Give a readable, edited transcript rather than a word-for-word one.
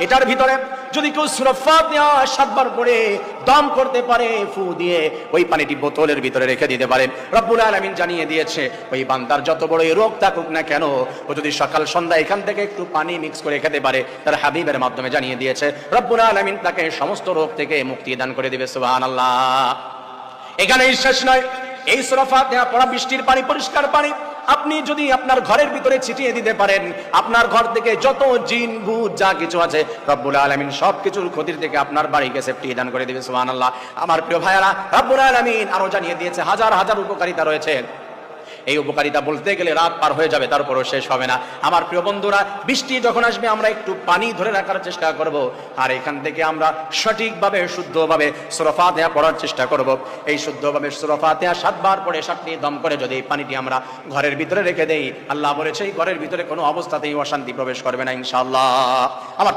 এটার ভিতরে যদি কেউ সূরা ফাতিহা 7 বার পড়ে দম করতে পারে, ফু দিয়ে ওই পানিটি বোতলের ভিতরে রেখে দিতে পারে, রব্বুল আলামিন জানিয়ে দিয়েছে ওই বান্দার যত বড়ই রোগ থাকুক না কেন, ও যদি সকাল সন্ধ্যা এখান থেকে একটু পানি মিক্স করে খেতে পারে, তার হাবিবের মাধ্যমে জানিয়ে দিয়েছে রব্বুল আলামিন তাকে সমস্ত রোগ থেকে মুক্তি দান করে দিবে। সুবহানাল্লাহ। এখানেই শেষ নয়, এই সূরা ফাতিহা পড়া বৃষ্টির পানি, পরিষ্কার পানি আপনি যদি আপনার ঘরের ভিতরে ছিটিয়ে দিতে পারেন, আপনার ঘর থেকে যত জিন ভূত যা কিছু আছে রব্বুল আলামিন সব কিছুর ক্ষতির থেকে আপনার বাড়িকে সেফটি দান করে দিবে। সুবহানাল্লাহ। আমার প্রিয় ভাইয়েরা, রব্বুল আলামিন আরো জানিয়ে দিয়েছে হাজার হাজার উপকারিতা রয়েছে। এই উপকারিতা বলতে গেলে রাত পার হয়ে যাবে, তারপরও শেষ হবে না। আমার প্রিয় বন্ধুরা, বৃষ্টি যখন আসবে আমরা একটু পানি ধরে রাখার চেষ্টা করব, আর এখান থেকে আমরা সঠিকভাবে শুদ্ধভাবে সূরা ফাতিহা পড়ার চেষ্টা করব। এই শুদ্ধভাবে সূরা ফাতিহা 7 বার পড়ে 7টি দম করে যদি এই পানিটি আমরা ঘরের ভিতরে রেখে দেই, আল্লাহ বলেছে এই ঘরের ভিতরে কোনো অবস্থাতেই অশান্তি প্রবেশ করবে না ইনশাআল্লাহ। আমার